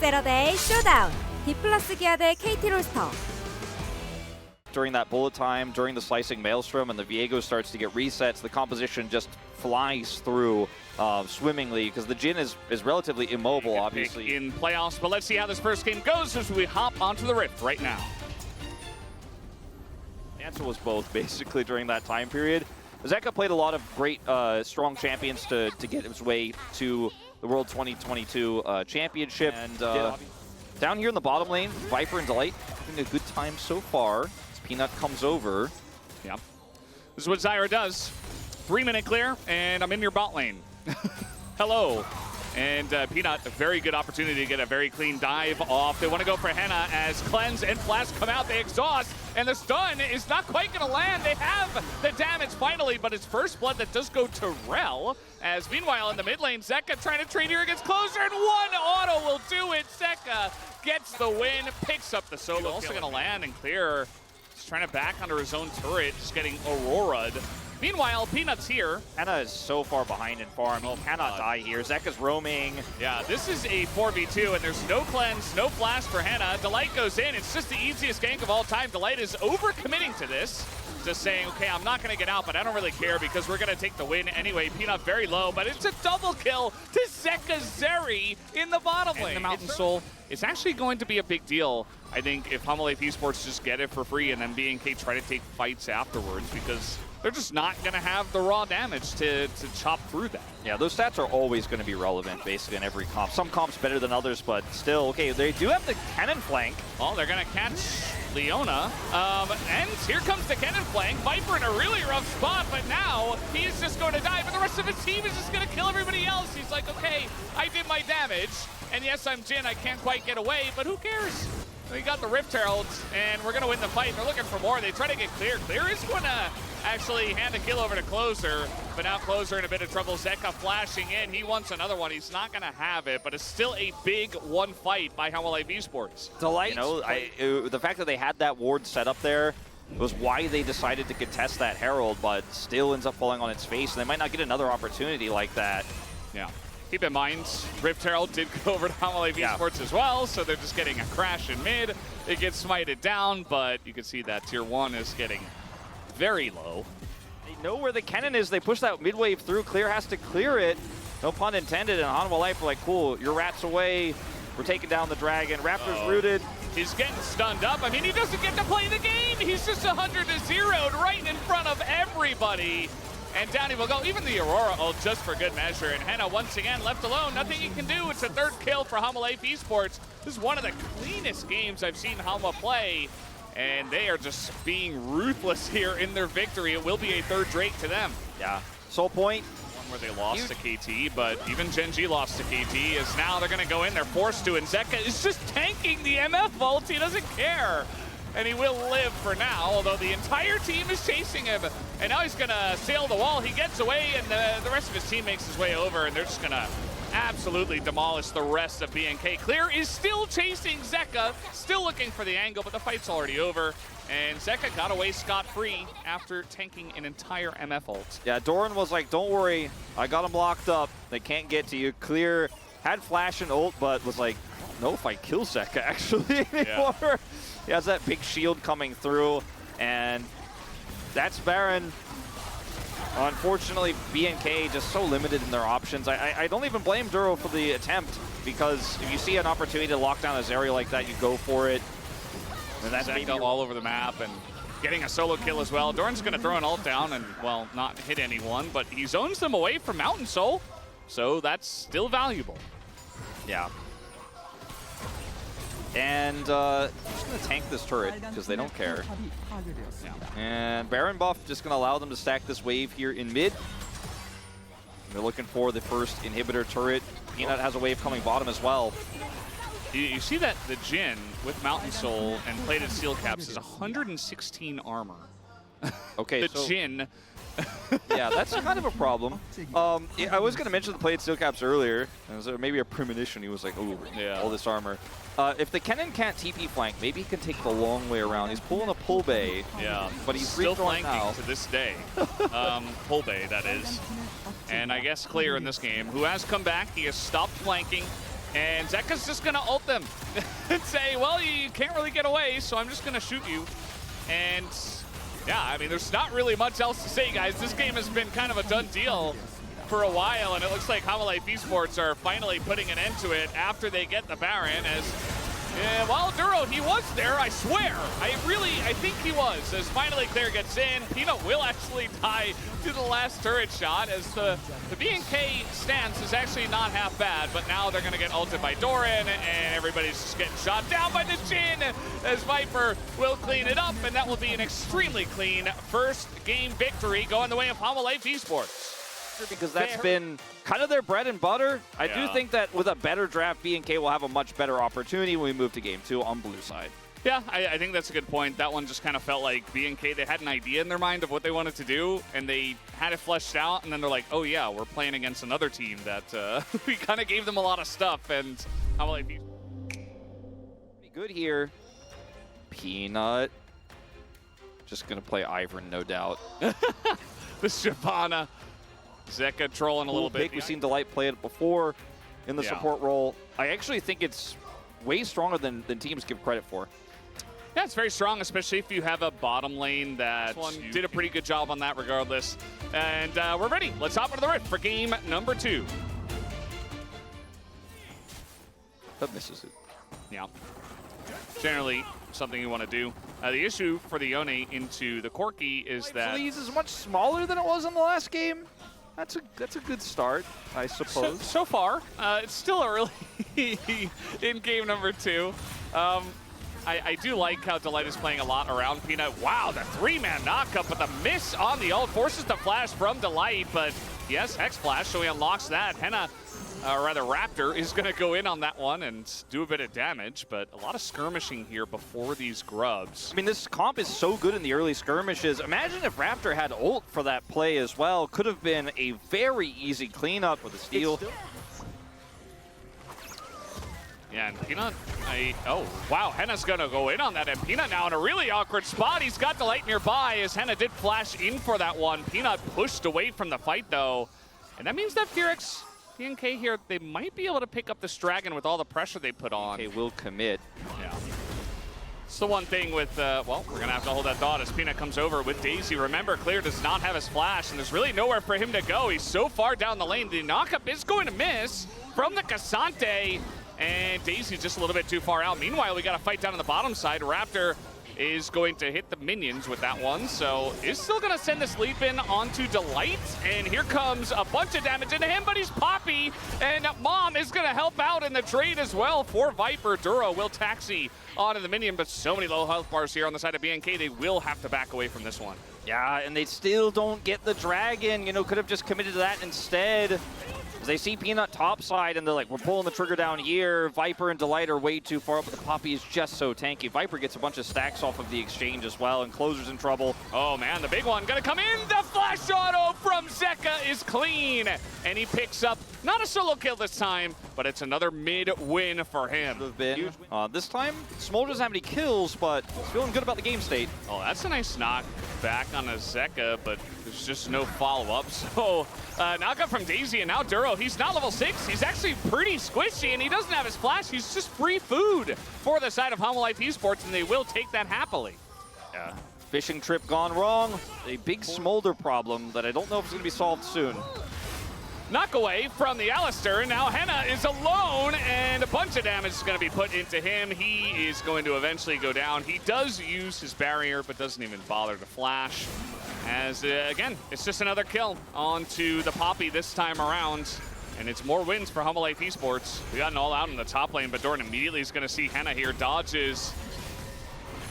세러데이 쇼다운 D+ 기아 대 KT 롤스터. During that bullet time, during the slicing maelstrom, and the Viego starts to get resets, the composition just flies through swimmingly because the Jhin is relatively immobile, obviously. In playoffs, but let's see how this first game goes as we hop onto the Rift right now. The answer was both, basically, during that time period. Zeka played a lot of great, strong champions to get his way to the World 2022 Championship. And down here in the bottom lane, Viper and Delight having a good time so far. Peanut comes over. Yeah. This is what Zyra does. 3-minute clear, and I'm in your bot lane. Hello. And Peanut, a very good opportunity to get a very clean dive off. They want to go for Henna as Cleanse and Flash come out. They exhaust, and the stun is not quite going to land. They have the damage finally, but it's First Blood that does go to Rel. As meanwhile, in the mid lane, Zeka trying to trade here against Closer, and one auto will do it. Zeka gets the win, picks up the solo. Also going to land and clear. He's trying to back under his own turret, just getting Aurora'd. Meanwhile, Peanut's here. Henna is so far behind in farm. He cannot die here. Zeka's roaming. Yeah, this is a 4v2, and there's no cleanse, no flash for Henna. Delight goes in. It's just the easiest gank of all time. Delight is over-committing to this. Just saying, okay, I'm not going to get out, but I don't really care because we're going to take the win anyway. Peanut very low, but it's a double kill to Zeka Zeri in the bottom lane. And the Mountain Soul, it's actually going to be a big deal, I think, if HLE Esports just get it for free and then BNK try to take fights afterwards, because they're just not going to have the raw damage to chop through that. Yeah, those stats are always going to be relevant, basically, in every comp. Some comps better than others, but still, okay, they do have the cannon flank. Oh, they're going to catch Leona. And here comes the cannon flank. Viper in a really rough spot, but now he's just going to die, but the rest of his team is just going to kill everybody else. He's like, okay, I did my damage, and yes, I'm Jhin, I can't quite get away, but who cares? We got the Rift Heralds, and we're going to win the fight. They're looking for more. They try to get Clear. Clear is going to actually hand a kill over to Closer, but now Closer in a bit of trouble. Zeka flashing in. He wants another one. He's not going to have it, but it's still a big one fight by HLE Esports. Delight, you know, the fact that they had that ward set up there was why they decided to contest that Herald, but still ends up falling on its face, and they might not get another opportunity like that. Yeah. Keep in mind, Rift Herald did go over to HLE Esports as well, so they're just getting a crash in mid. It gets smited down, but you can see that tier 1 is getting very low. They know where the cannon is. They push that mid wave through. Clear has to clear it. No pun intended. And HLE are like, cool, your rat's away. We're taking down the dragon. Raptor's rooted. He's getting stunned up. I mean, he doesn't get to play the game. He's just 100-0'd right in front of everybody. And down he will go. Even the Aurora ult just for good measure. And Henna once again left alone. Nothing he can do. It's a third kill for HLE Esports. This is one of the cleanest games I've seen Halma play. And they are just being ruthless here in their victory. It will be a third Drake to them. Yeah. Soul Point. One where they lost to KT, but even Gen G lost to KT. Is now they're going to go in. They're forced to. And Zeka is just tanking the MF ult. He doesn't care. And he will live for now, although the entire team is chasing him. And now he's going to sail the wall. He gets away, and the rest of his team makes his way over, and they're just going to absolutely demolish the rest of BNK. Clear is still chasing Zeka, still looking for the angle, but the fight's already over. And Zeka got away scot-free after tanking an entire MF ult. Yeah, Doran was like, don't worry, I got him locked up. They can't get to you. Clear had flash and ult, but was like, I don't know if I kill Zeka actually anymore. Yeah. He has that big shield coming through, and that's Baron. Unfortunately, BNK just so limited in their options. I don't even blame Duro for the attempt, because if you see an opportunity to lock down a Zeri like that, you go for it. And that's Zeka all over the map and getting a solo kill as well. Doran's going to throw an ult down and, well, not hit anyone, but he zones them away from Mountain Soul, so that's still valuable. Yeah. And just going to tank this turret because they don't care. Yeah. And Baron buff just going to allow them to stack this wave here in mid. They're looking for the first inhibitor turret. Peanut has a wave coming bottom as well. You see that the Jhin with Mountain Soul and plated steel caps is 116 armor. Okay, the Jhin. Yeah, that's kind of a problem. I was going to mention the plated steel caps earlier. Was there maybe a premonition? He was like, oh, yeah, all this armor. If the Kennen can't TP flank, maybe he can take the long way around. He's pulling a pull bay. Yeah, but he's still flanking now. To this day. Pull bay, that is. And I guess Clear in this game, who has come back. He has stopped flanking. And Zeka's just gonna ult them and say, well, you can't really get away, so I'm just gonna shoot you. And yeah, I mean, there's not really much else to say, guys. This game has been kind of a done deal for a while, and it looks like HLE Esports are finally putting an end to it after they get the Baron. As while Duro, he was there, I swear. I think he was. As finally Claire gets in, Peanut will actually die to the last turret shot, as the B&K stance is actually not half bad, but now they're gonna get ulted by Doran, and everybody's just getting shot down by the Jhin, as Viper will clean it up, and that will be an extremely clean first game victory going the way of HLE Esports. Because that's been kind of their bread and butter. I do think that with a better draft, B&K will have a much better opportunity when we move to game 2 on blue side. Yeah, I think that's a good point. That one just kind of felt like B&K, they had an idea in their mind of what they wanted to do, and they had it fleshed out, and then they're like, oh yeah, we're playing against another team that we kind of gave them a lot of stuff, and I'm like, pretty good here. Peanut. Just going to play Ivern, no doubt. The Shyvana. Zeka trolling a little bit. We've seen Delight play it before in the support role. I actually think it's way stronger than teams give credit for. Yeah, it's very strong, especially if you have a bottom lane that did a pretty good job on that regardless. And we're ready. Let's hop into the rift for game number 2. That misses it. Yeah. Generally, something you want to do. The issue for the Yone into the Corki is that... Fleas is much smaller than it was in the last game. That's a good start, I suppose. So far, it's still early in game number 2. I do like how Delight is playing a lot around Peanut. Wow, the 3-man knockup, but the miss on the ult forces the flash from Delight. But yes, Hex Flash, so he unlocks that. Henna, or rather Raptor, is going to go in on that one and do a bit of damage. But a lot of skirmishing here before these grubs. I mean, this comp is so good in the early skirmishes. Imagine if Raptor had ult for that play as well. Could have been a very easy cleanup with a steal. Yeah, and Peanut, oh, wow, Henna's gonna go in on that, and Peanut now in a really awkward spot. He's got Delight nearby, as Henna did flash in for that one. Peanut pushed away from the fight, though, and that means that Fearix, B&K here, they might be able to pick up this Dragon with all the pressure they put on. They will commit. Yeah. It's the one thing with, well, we're gonna have to hold that thought as Peanut comes over with Daisy. Remember, Clear does not have his flash, and there's really nowhere for him to go. He's so far down the lane. The knockup is going to miss from the Cassante. And Daisy's just a little bit too far out. Meanwhile, we got a fight down on the bottom side. Raptor is going to hit the minions with that one. So is still going to send the sleep in onto Delight. And here comes a bunch of damage into him, but he's Poppy. And Mom is going to help out in the trade as well for Viper. Duro will taxi onto the minion, but so many low health bars here on the side of B&K. They will have to back away from this one. Yeah, and they still don't get the Dragon. You know, could have just committed to that instead. They see Peanut topside, and they're like, we're pulling the trigger down here. Viper and Delight are way too far up, but the Poppy is just so tanky. Viper gets a bunch of stacks off of the exchange as well, and Closer's in trouble. Oh, man, the big one gonna come in. The flash auto from Zeka is clean, and he picks up not a solo kill this time, but it's another mid-win for him. Have been. This time, Smolder doesn't have any kills, but he's feeling good about the game state. Oh, that's a nice knock back on a Zeka, but there's just no follow-up. So, knockup from Daisy, and now Duro. He's not level 6. He's actually pretty squishy, and he doesn't have his flash. He's just free food for the side of HLE Esports, and they will take that happily. Yeah. Fishing trip gone wrong. A big Smolder problem that I don't know if it's going to be solved soon. Knock away from the Alistair, and now Henna is alone, and a bunch of damage is going to be put into him. He is going to eventually go down. He does use his barrier, but doesn't even bother to flash. As, again, it's just another kill onto the Poppy this time around. And it's more wins for HLE Esports. We got an all-out in the top lane, but Doran immediately is going to see Henna here. Dodges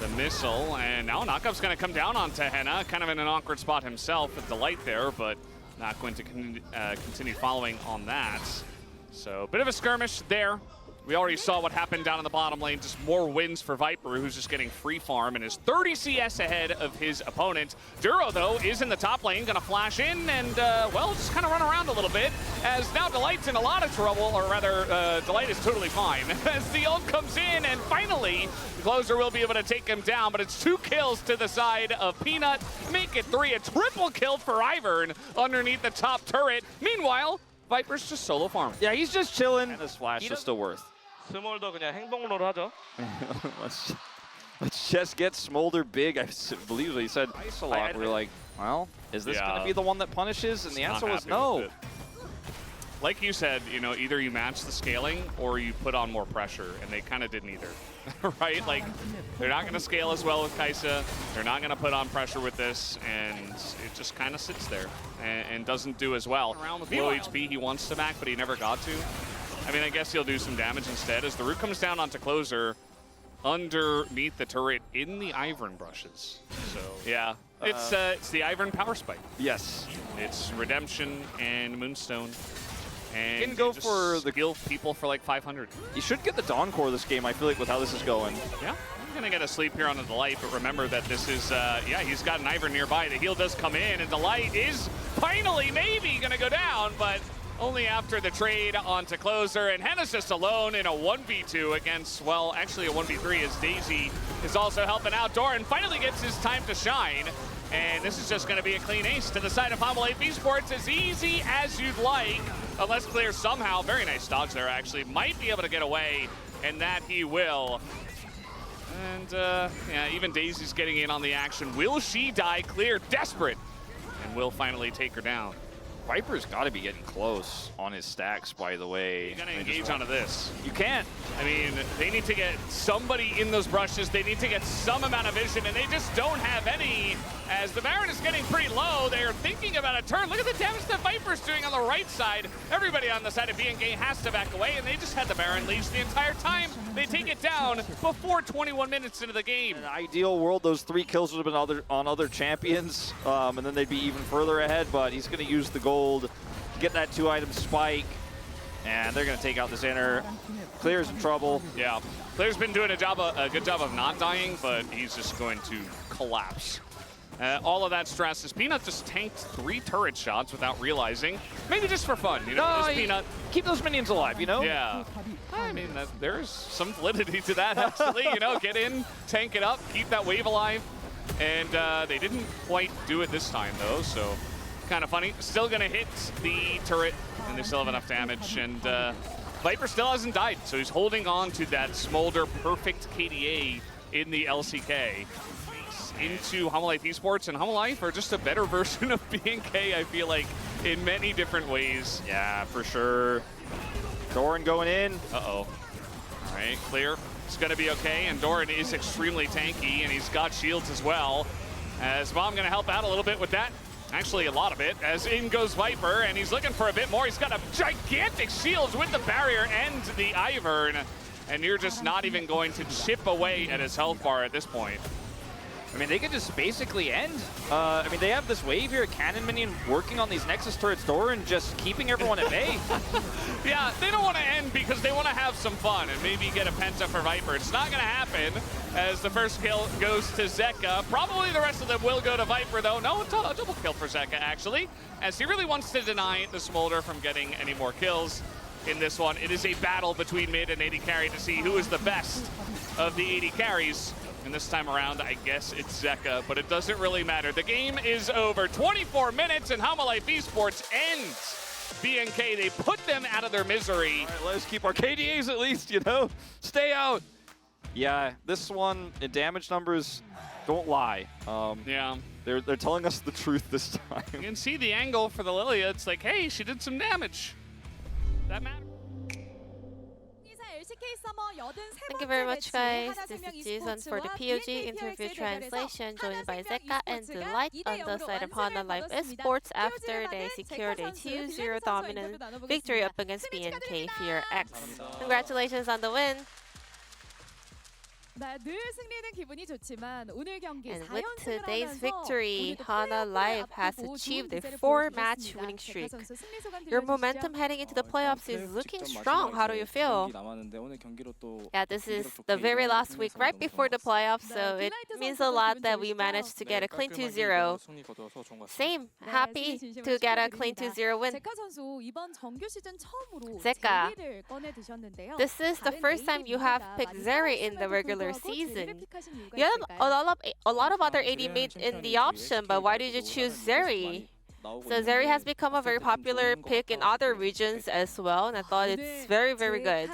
the missile, and now knockup's going to come down onto Henna. Kind of in an awkward spot himself with Delight there, but not going to continue following on that. So, bit of a skirmish there. We already saw what happened down in the bottom lane. Just more wins for Viper, who's just getting free farm and is 30 CS ahead of his opponent. Duro, though, is in the top lane, going to flash in and, well, just kind of run around a little bit, as now Delight's in a lot of trouble, or rather, Delight is totally fine. As the ult comes in, and finally, the Closer will be able to take him down, but it's 2 kills to the side of Peanut. Make it 3, a triple kill for Ivern underneath the top turret. Meanwhile, Viper's just solo farming. Yeah, he's just chilling. And this flash is still worth. 스몰더 그냥 행동으로 하죠. let's just get Smolder big. I believe he said ice a lot. We were like, well, is this going to be the one that punishes? And the answer was no. Like you said, you know, either you match the scaling or you put on more pressure, and they kind of didn't either, right? Like, they're not going to scale as well with Kai'Sa. They're not going to put on pressure with this, and it just kind of sits there and doesn't do as well. Around with low HP, he wants to back, but he never got to. I mean, I guess he'll do some damage instead as the root comes down onto Closer underneath the turret in the Ivern brushes. So, yeah, it's the Ivern power spike. Yes. It's Redemption and Moonstone. And you can go just for the skill people for like 500. You should get the Dawn Core this game, I feel like, with how this is going. Yeah, I'm going to get a sleep here on the Delight, but remember that this is, yeah, he's got an Ivern nearby. The heal does come in, and Delight is finally maybe going to go down, but only after the trade onto Closer. And Henna's just alone in a 1v2 against, well, actually a 1v3 as Daisy is also helping out. Doran finally gets his time to shine. And this is just going to be a clean ace to the side of HLE Esports, as easy as you'd like. Unless Clear somehow, very nice dogs there actually, might be able to get away, and that he will. And yeah, even Daisy's getting in on the action. Will she die? Clear, desperate, and will finally take her down. Viper's got to be getting close on his stacks, by the way. You're going to engage onto this. You can't. I mean, they need to get somebody in those brushes. They need to get some amount of vision, and they just don't have any. As the Baron is getting pretty low, they are thinking about a turn. Look at the damage that Viper's doing on the right side. Everybody on the side of BNK has to back away, and they just had the Baron leash the entire time. They take it down before 21 minutes into the game. In an ideal world, those 3 kills would have been on other champions, and then they'd be even further ahead, but he's going to use the gold to get that 2-item spike, and they're going to take out this inner. Clear's in trouble. Yeah, Clear's been doing a good job of not dying, but he's just going to collapse. All of that stress as Peanut just tanked 3 turret shots without realizing. Maybe just for fun, you know, Peanut. Keep those minions alive, you know? Yeah. I mean, there's some validity to that, actually. You know, get in, tank it up, keep that wave alive. And they didn't quite do it this time, though, so kind of funny. Still going to hit the turret, and they still have enough damage. And Viper still hasn't died, so he's holding on to that Smolder perfect KDA in the LCK. Into HLE Esports, and HLE are just a better version of BNK, I feel like, in many different ways. Yeah, for sure. Doran going in. Uh-oh. All right, Clear. It's going to be okay, and Doran is extremely tanky, and he's got shields as well. As Bomb going to help out a little bit with that. Actually, a lot of it, as in goes Viper, and he's looking for a bit more. He's got a gigantic shields with the barrier and the Ivern, and you're just not even going to chip away at his health bar at this point. I mean, they could just basically end. I mean, they have this wave here, Cannon Minion working on these Nexus turrets door and just keeping everyone at bay. Yeah, they don't want to end because they want to have some fun and maybe get a Penta for Viper. It's not going to happen as the first kill goes to Zeka. Probably the rest of them will go to Viper, though. No, a double kill for Zeka, actually, as he really wants to deny the Smolder from getting any more kills in this one. It is a battle between mid and AD carry to see who is the best of the AD carries. And this time around, I guess it's Zeka, but it doesn't really matter. The game is over. 24 minutes, and HLE Esports ends BNK. They put them out of their misery. All right, let's keep our KDAs at least, you know? Stay out. Yeah, this one, in damage numbers, don't lie. Yeah. They're telling us the truth this time. You can see the angle for the Lilia. It's like, hey, she did some damage. That matters. Thank you very much, guys. This is Jason for the POG interview translation, joined by Zeka and Delight on the side of HLE Esports after they secured a 2-0 dominant victory up against BNK Fear X. Congratulations on the win. And with today's victory, HLE has achieved a 4-match winning streak. Your momentum heading into the playoffs is looking strong. How do you feel? Yeah, this is the very last week right before the playoffs, so it means a lot that we managed to get a clean 2-0. Same, happy to get a clean 2-0 win. Zeka, this is the first time you have picked Zeri in the regular season. You had a lot of other AD mates in the option, but why did you choose Zeri? So Zeri has become a very popular pick in other regions as well, and I thought it's very, very good.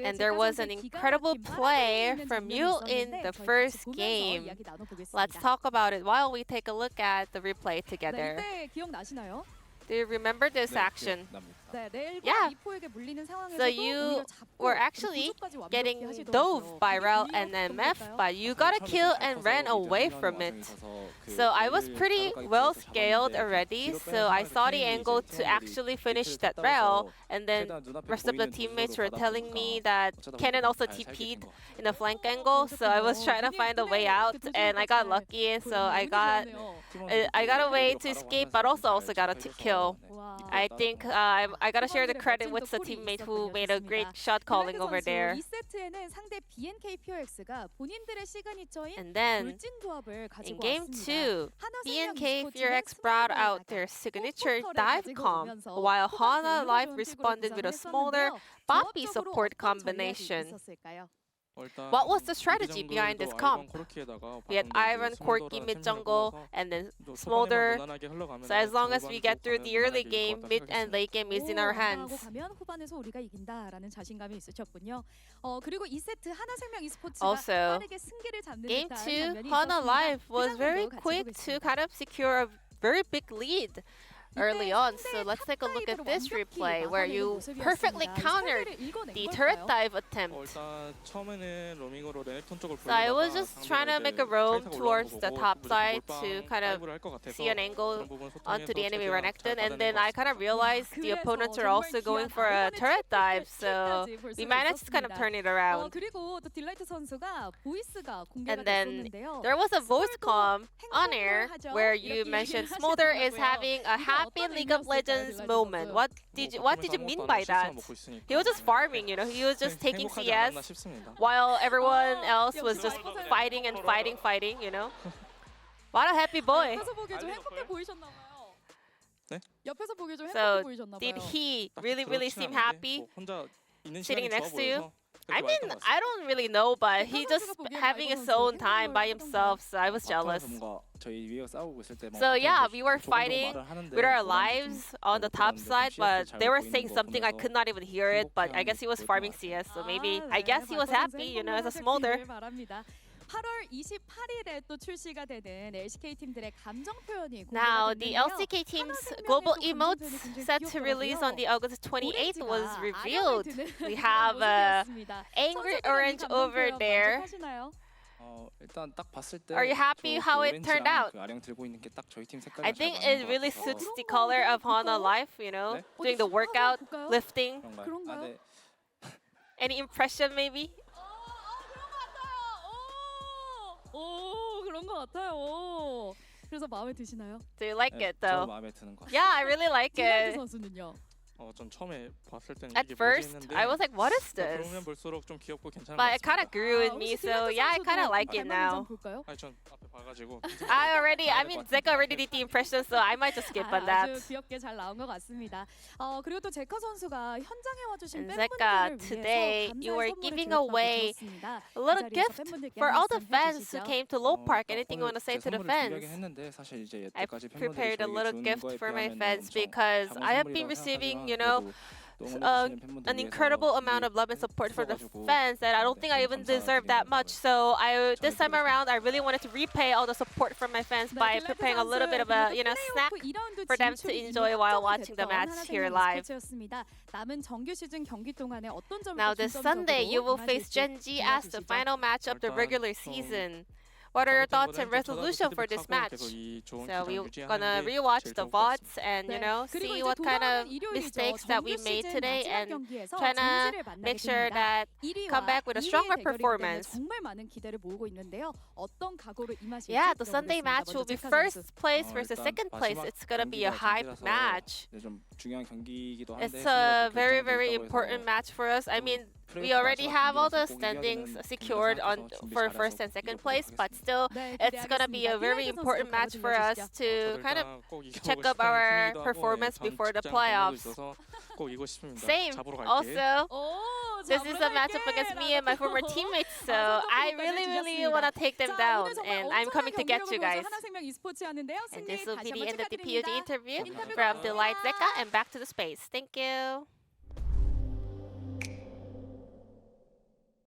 And there was an incredible play from Yul in the first game. Let's talk about it while we take a look at the replay together. Do you remember this action? Yeah. So you were actually getting dove by Rel and MF, but you got a kill and ran away from it. So I was pretty well scaled already, so I saw the angle to actually finish that Rel, and then rest of the teammates were telling me that Kennen also TP'd in a flank angle, so I was trying to find a way out, and I got lucky, so I got a way to escape, but also got a kill. I think I gotta share the credit with the teammate who made a great shot calling over there. And then in game 2, BNK FureX brought out their signature dive comp, while Hana Life responded with a smaller Poppy support combination. What was the strategy behind this comp? We had Iron, Corki, mid jungle, and then Smolder. So as long as we get through the early game, mid and late game is in our hands. Also, game 2, Hana Life was very quick to kind of secure a very big lead early on. So let's take a look at this replay where you perfectly countered the turret dive attempt. So I was just trying to make a roam towards the top side to kind of see an angle onto the enemy Renekton, and then I kind of realized the opponents are also going for a turret dive, so we managed to kind of turn it around. And then there was a voice comm on air where you mentioned Smolder is having a happy League of Legends moment. What did you mean by that? He was just farming, you know. He was just taking CS while everyone else was just fighting, you know. What a happy boy. So did he really seem happy sitting next to you? I mean, I don't really know, but he just having his own time by himself, so I was jealous. So yeah, we were fighting with our lives on the top side, but they were saying something I could not even hear it, but I guess he was farming CS, so maybe, I guess he was happy, you know, as a smolder. 8월 28일에 또 출시가 되는 LCK 팀들의 감정 표현이 Now, the LCK team's global emotes set to release on the August 28th was revealed. We have angry orange over there. Are you happy how it turned out? I think it really suits the color of Hana Life, you know, doing the workout, lifting. Any impression maybe? 오, 그런 것 같아요. 그래서 마음에 드시나요? Do you like it though? 마음에 드는 것 같아요. Yeah, I really like it. 선수는요? 전 처음에 봤을 때는 At 이게 뭐지 first, 했는데 I was like, what is this? 그러면 볼수록 좀 귀엽고 괜찮은 것 But it kind 같습니다. of grew in me, so yeah, I kind of like it now. 아니 전 앞에 봐가지고 I mean, Zeka already did the impression, so I might just skip on that. 아주 귀엽게 잘 나온 것 같습니다. 그리고 또 제카 선수가 현장에 와주신 And 팬분들을 Zeka, 위해서 today you were 감사의 giving 선물을 away 드렸습니다. a little 이 자리에서 gift 팬분들께 for 한 all the 말씀 fans who 해주시죠. came to Low Park. Anything you want to say to the fans? 했는데 사실 이제 I 여태까지 팬분들이 prepared a 저에게 little 준 gift 거에 for my 비하면 fans 엄청 because 작은 I have been 선물이라고 receiving, 생각하지만 you know, an incredible amount of love and support for the fans that I don't think I even deserve that much. So this time around, I really wanted to repay all the support from my fans by preparing a little bit of a, you know, snack for them to enjoy while watching the match here live. Now this Sunday, you will face Gen G as the final match of the regular season. What are your thoughts and resolution for this match? So we're gonna rewatch the VODs and, you know, see what kind of mistakes that we made today and trying to make sure that come back with a stronger performance. Yeah, the Sunday match will be first place versus second place. It's gonna be a hype match. It's a very important match for us. I mean, we already have all the standings secured for first and second place, but still, it's gonna be a very important match for us to kind of check up our performance before the playoffs. Same. Also, This is a matchup against me and my former teammates, so I really want to take them down, and I'm coming to get you guys. And this will be the end of the POD interview from Delight Zeka, and back to the space. Thank you.